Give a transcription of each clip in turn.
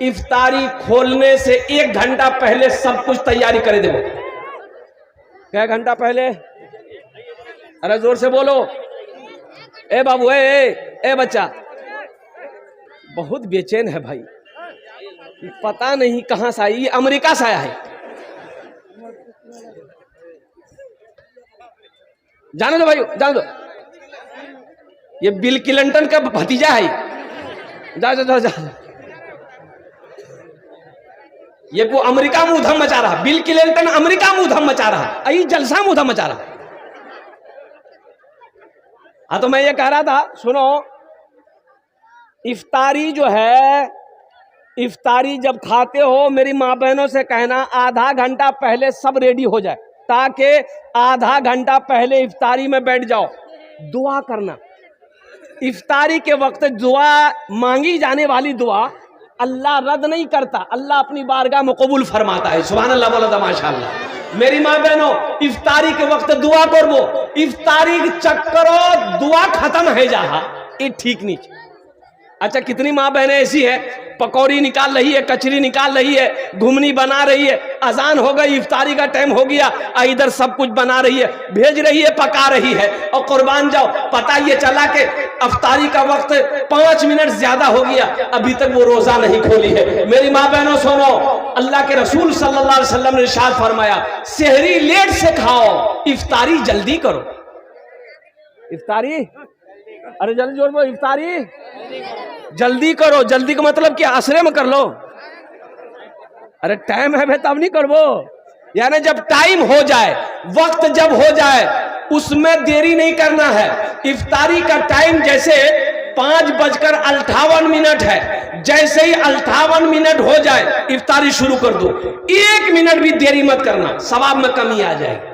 इफ्तारी खोलने से 1 घंटा पहले सब कुछ तैयारी करे दो। क्या घंटा पहले? अरे जोर से बोलो। ए बाबू, ए बच्चा, बहुत बेचैन है भाई, पता नहीं कहां से आई। ये अमेरिका से आया है। जाने दो भाई, जाने दो। ये बिल क्लिंटन का भतीजा है। जा जा जा, जा। ये वो अमेरिका में उधम मचा रहा। बिल क्लिंटन अमेरिका में उधम मचा रहा, यही जलसा में उधम मचा रहा। हाँ, तो मैं ये कह रहा था, सुनो, इफ्तारी जो है, इफ्तारी जब खाते हो मेरी माँ बहनों से कहना आधा घंटा पहले सब रेडी हो जाए, ताकि आधा घंटा पहले इफ्तारी में बैठ जाओ। दुआ करना, इफ्तारी के वक्त दुआ मांगी जाने वाली दुआ अल्लाह रद्द नहीं करता, अल्लाह अपनी बारगाह में कबूल फरमाता है। सुभान अल्लाह, बोला था माशाअल्लाह। मेरी माँ बहनों, इफ्तारी के वक्त दुआ करो। इफ्तारी चक्करो दुआ खत्म है जहा, ये ठीक नहीं। अच्छा, कितनी माँ बहनें ऐसी है, पकौड़ी निकाल रही है, कचरी निकाल रही है, घुमनी बना रही है, अजान हो गई, इफ्तारी का टाइम हो गया, इधर सब कुछ बना रही है, भेज रही है, पका रही है, और कुर्बान जाओ, पता ये चला कि इफ्तारी का वक्त 5 मिनट ज्यादा हो गया, अभी तक वो रोजा नहीं खोली है। मेरी माँ बहनों सुनो, अल्लाह के रसूल सल्लल्लाहु अलैहि वसल्लम ने इरशाद फरमाया, सेहरी लेट से खाओ, इफ्तारी जल्दी करो। इफ्तारी, अरे जल्दी जोर बोलो, इफ्तारी जल्दी करो। जल्दी का मतलब क्या? असरे में कर लो। अरे टाइम है भाई, तब नहीं करबो। यानी जब टाइम हो जाए, वक्त जब हो जाए, उसमें देरी नहीं करना है। इफ्तारी का टाइम जैसे 5:58 है, जैसे ही 58 मिनट हो जाए इफ्तारी शुरू कर दो। 1 मिनट भी देरी मत करना, सवाब में कमी आ जाएगी।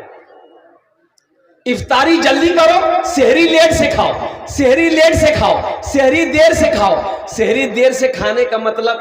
इफ्तारी जल्दी करो, सेहरी लेट से खाओ, सेहरी लेट से खाओ, सेहरी देर से खाओ। सेहरी देर से खाने का मतलब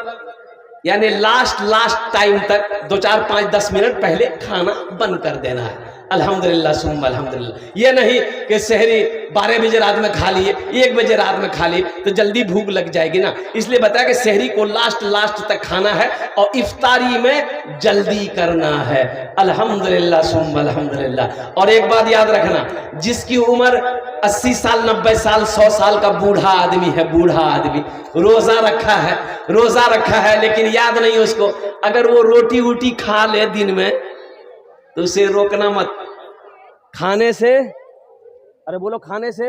यानी लास्ट टाइम तक 2, 4, 5, 10 मिनट पहले खाना बंद कर देना है। अल्हम्दुलिल्लाह सुम्मा अल्हम्दुलिल्लाह। ये नहीं कि सेहरी 12 बजे रात में खा लिए, 1 बजे रात में खा लिए तो जल्दी भूख लग जाएगी ना, इसलिए बताया कि सेहरी को लास्ट तक खाना है और इफ्तारी में जल्दी करना है। अल्हम्दुलिल्लाह सुम्मा अल्हम्दुलिल्लाह। और एक बात याद रखना, जिसकी उम्र 80 साल 90 साल 100 साल का बूढ़ा आदमी है, बूढ़ा आदमी रोजा रखा है लेकिन याद नहीं उसको, अगर वो रोटी वोटी खा ले दिन में तो उसे रोकना मत खाने से। अरे बोलो, खाने से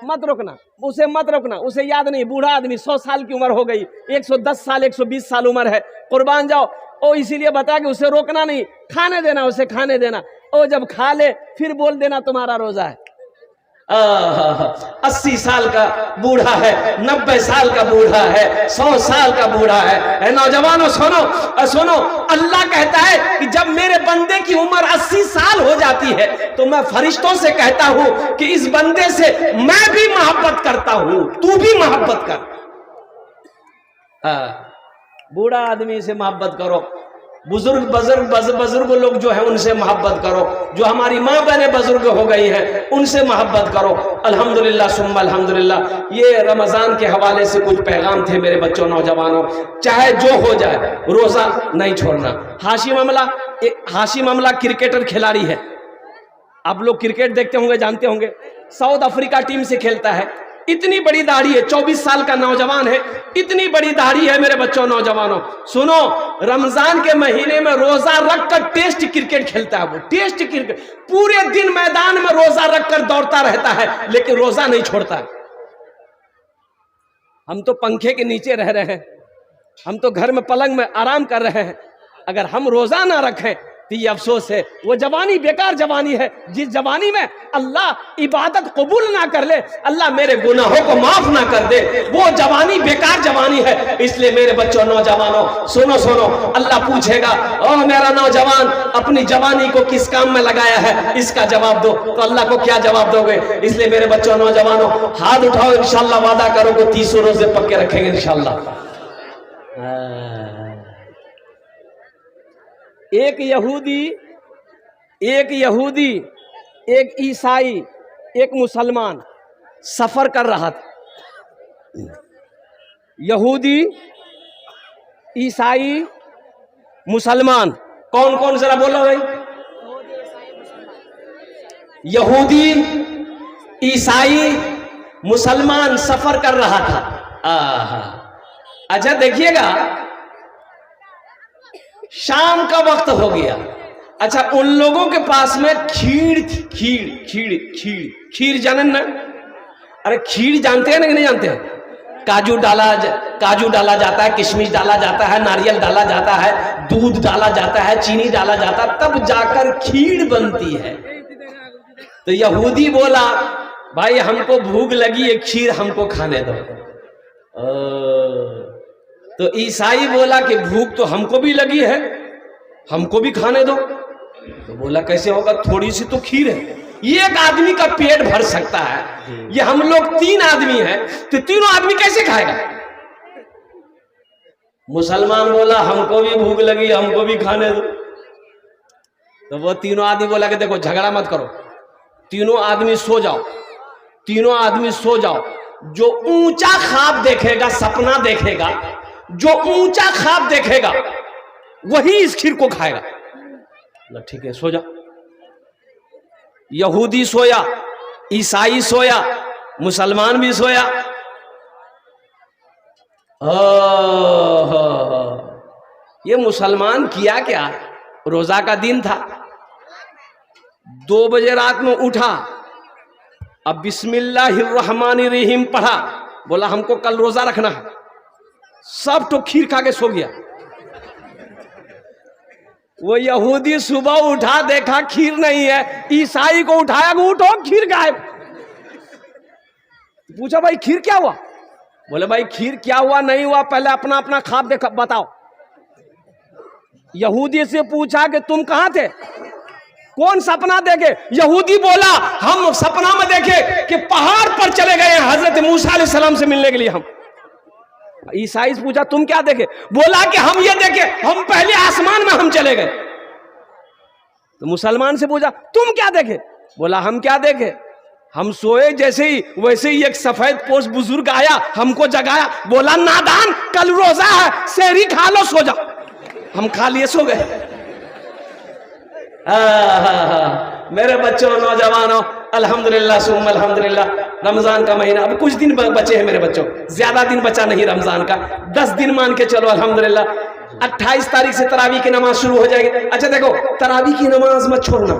मत रोकना, उसे मत रोकना। उसे याद नहीं, बूढ़ा आदमी 100 साल की उम्र हो गई, 110 साल 120 साल उम्र है, कुर्बान जाओ। ओ इसीलिए बता कि उसे रोकना नहीं, खाने देना, उसे खाने देना। ओ जब खा ले फिर बोल देना तुम्हारा रोजा है। 80 साल का बूढ़ा है, 90 साल का बूढ़ा है, 100 साल का बूढ़ा है। नौजवानों सुनो, अल्लाह कहता है कि जब मेरे बंदे की उम्र 80 साल हो जाती है तो मैं फरिश्तों से कहता हूं कि इस बंदे से मैं भी मोहब्बत करता हूं, तू भी मोहब्बत कर। बूढ़ा आदमी से मोहब्बत करो, बुजुर्ग लोग जो है उनसे मोहब्बत करो, जो हमारी माँ बहनें बुजुर्ग हो गई हैं उनसे मोहब्बत करो। अल्हम्दुलिल्लाह सुम्मा अल्हम्दुलिल्लाह। ये रमजान के हवाले से कुछ पैगाम थे मेरे बच्चों, नौजवानों, चाहे जो हो जाए रोजा नहीं छोड़ना। हाशिम अमला क्रिकेटर खिलाड़ी है, आप लोग क्रिकेट देखते होंगे, जानते होंगे, साउथ अफ्रीका टीम से खेलता है। इतनी बड़ी दाढ़ी है, 24 साल का नौजवान है, इतनी बड़ी दाढ़ी है मेरे बच्चों, नौजवानों सुनो, रमजान के महीने में रोजा रखकर टेस्ट क्रिकेट खेलता है। वो टेस्ट क्रिकेट पूरे दिन मैदान में रोजा रखकर दौड़ता रहता है, लेकिन रोजा नहीं छोड़ता। हम तो पंखे के नीचे रह रहे हैं, हम तो घर में पलंग में आराम कर रहे हैं। अगर हम रोजा ना रखें तो ये अफसोस है, वो जवानी बेकार जवानी है, जिस जवानी में अल्लाह इबादत कबूल ना कर ले, अल्लाह मेरे गुनाहों को माफ ना कर दे, वो जवानी बेकार जवानी है। इसलिए मेरे बच्चों, नौजवानों सुनो, अल्लाह पूछेगा, ओ मेरा नौजवान अपनी जवानी को किस काम में लगाया है, इसका जवाब दो। तो अल्लाह को क्या जवाब दोगे? इसलिए मेरे बच्चों, नौजवानों, हाथ उठाओ, इंशाल्लाह वादा करो कि 30 रोजे पक्के रखेंगे इंशाल्लाह। एक यहूदी, एक ईसाई, एक मुसलमान सफर कर रहा था। यहूदी ईसाई, मुसलमान। कौन कौन जरा बोलो भाई? यहूदी, ईसाई, मुसलमान सफर कर रहा था। अच्छा देखिएगा, शाम का वक्त हो गया। अच्छा, उन लोगों के पास में खीर थी। खीर खीर खीर खीर जाने ना? अरे खीर जानते हैं ना कि नहीं जानते हैं? काजू डाला जाता है, किशमिश डाला जाता है, नारियल डाला जाता है, दूध डाला जाता है, चीनी डाला जाता है, तब जाकर खीर बनती है। तो यहूदी बोला, भाई हमको भूख लगी है, खीर हमको खाने दो। तो ईसाई बोला कि भूख तो हमको भी लगी है, हमको भी खाने दो। तो बोला कैसे होगा, थोड़ी सी तो खीर है, एक आदमी का पेट भर सकता है, ये हम लोग 3 आदमी हैं, तो तीनों आदमी कैसे खाएगा? मुसलमान बोला हमको भी भूख लगी, हमको भी खाने दो। तो वो तीनों आदमी बोला कि देखो झगड़ा मत करो, तीनों आदमी सो जाओ, तीनों आदमी सो जाओ। जो ऊंचा ख्वाब देखेगा, सपना देखेगा, जो ऊंचा ख्वाब देखेगा वही इस खीर को खाएगा। ठीक है, सो जा। यहूदी सोया, ईसाई सोया, मुसलमान भी सोया। ये मुसलमान किया क्या? रोजा का दिन था, 2 बजे रात में उठा, अब बिस्मिल्लाहिर्रहमानिर्रहीम पढ़ा, बोला हमको कल रोजा रखना है, सब तो खीर खा के सो गया। वो यहूदी सुबह उठा, देखा खीर नहीं है, ईसाई को उठाया, उठो खीर गायब। पूछा भाई खीर क्या हुआ? बोले भाई खीर क्या हुआ नहीं हुआ, पहले अपना अपना ख्वाब देखा बताओ। यहूदी से पूछा कि तुम कहां थे, कौन सपना देखे? यहूदी बोला हम सपना में देखे कि पहाड़ पर चले गए हजरत मूसा अलैहिस्सलाम से मिलने के लिए हम। ईसाई से पूछा तुम क्या देखे? बोला कि हम ये देखे, हम पहले आसमान में हम चले गए। तो मुसलमान से पूछा तुम क्या देखे? बोला हम क्या देखे, हम सोए जैसे ही वैसे ही एक सफेद पोश बुजुर्ग आया, हमको जगाया, बोला नादान कल रोजा है, सेहरी खा लो, सो जाओ। हम खा लिए, सो गए। मेरे बच्चों, नौजवानों, अल्हम्दुलिल्लाह सुम्मा अल्हम्दुलिल्लाह, रमजान का महीना अब कुछ दिन बचे हैं मेरे बच्चों, ज्यादा दिन बचा नहीं रमजान का, 10 दिन मान के चलो अल्हम्दुलिल्लाह। 28 तारीख से तरावी की नमाज शुरू हो जाएगी। अच्छा देखो, तरावी की नमाज मत छोड़ना।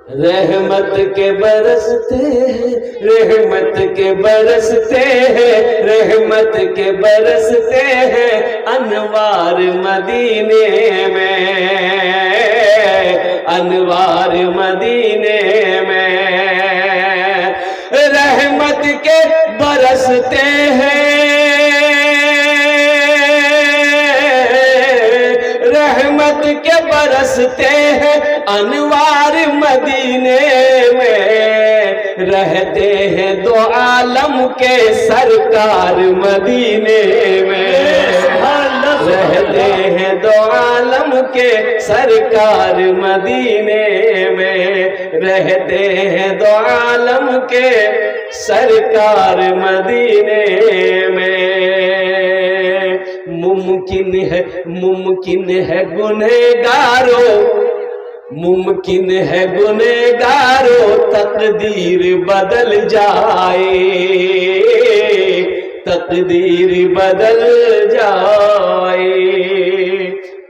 रहमत के बरसते हैं, रहमत के बरसते हैं, रहमत के बरसते हैं अनवार मदीने में, अनवार मदीने में। रहमत के बरसते हैं, रहमत के बरसते हैं अनवार मदीने में। रहते हैं 2 आलम के सरकार मदीने में, रहते हैं 2 आलम के सरकार मदीने में, रहते हैं 2 आलम के सरकार मदीने में। मुमकिन है गुनहगारों, मुमकिन है गुनहगारों तकदीर बदल जाए, तकदीर बदल जाए।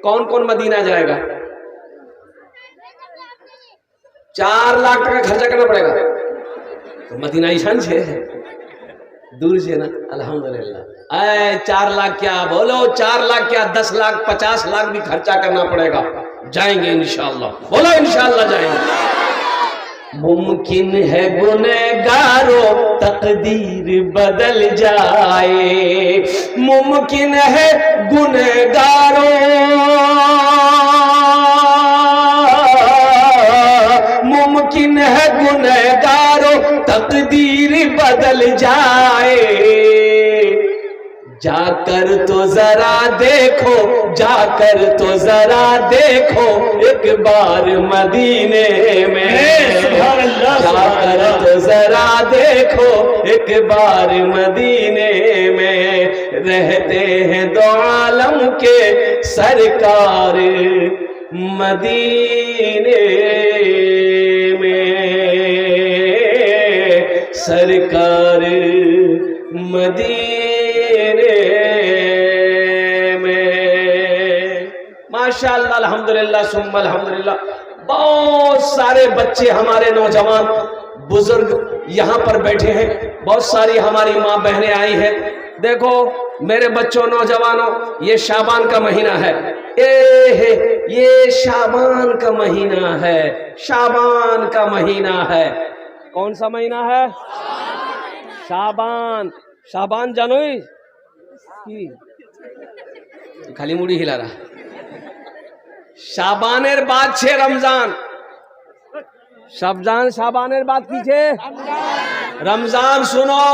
कौन कौन मदीना जाएगा? 4 लाख टका खर्चा करना पड़ेगा। तो मदीना ईशान से दूर से ना, अल्हम्दुलिल्लाह। 4 लाख क्या बोलो, 4 लाख क्या, 10 लाख 50 लाख भी खर्चा करना पड़ेगा, जाएंगे इंशाअल्लाह। बोलो इंशाअल्लाह जाएंगे। मुमकिन है गुनहगारों तकदीर बदल जाए, मुमकिन है गुनहगारों, मुमकिन है गुनहगारों तकदीर बदल जाए। जाकर तो जरा देखो, जाकर तो जरा देखो एक बार मदीने में, जाकर तो जरा देखो एक बार मदीने में। रहते हैं दो आलम के सरकार मदीने में, सरकार मदीने में। माशाअल्लाह, अल्हम्दुलिल्लाह सुम्मा अल्हम्दुलिल्लाह। बहुत सारे बच्चे हमारे नौजवान बुजुर्ग यहाँ पर बैठे हैं, बहुत सारी हमारी माँ बहनें आई हैं। देखो मेरे बच्चों, नौजवानों, ये शाबान का महीना है, ये शाबान का महीना है, शाबान का महीना है। कौन सा महीना है? शाबान। शाबान जानो खाली मुड़ी हिला रहा। शाबानेर बाद छे रमजान, शाबानेर बाद पीछे रमजान। सुनो,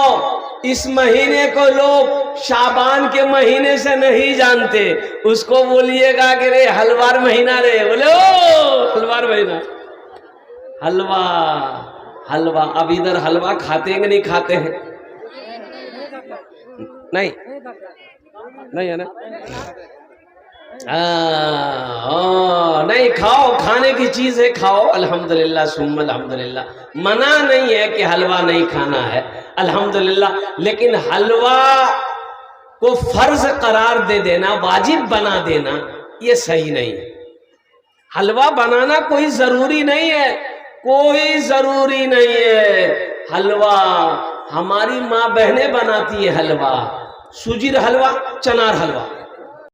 इस महीने को लोग शाबान के महीने से नहीं जानते, उसको बोलिएगा कि रे हलवार महीना रे, बोले ओ हलवार महीना, हलवा हलवा। अब इधर हलवा खाते हैं कि नहीं खाते हैं? नहीं नहीं है ना? नहीं, खाओ, खाने की चीज है, खाओ, अल्हम्दुलिल्लाह सुम्मा अल्हम्दुलिल्लाह। मना नहीं है कि हलवा नहीं खाना है, अल्हम्दुलिल्लाह, लेकिन हलवा को फर्ज करार दे देना, वाजिब बना देना, ये सही नहीं है। हलवा बनाना कोई जरूरी नहीं है, कोई जरूरी नहीं है। हलवा हमारी माँ बहनें बनाती है, हलवा, सूजी हलवा, चनार हलवा।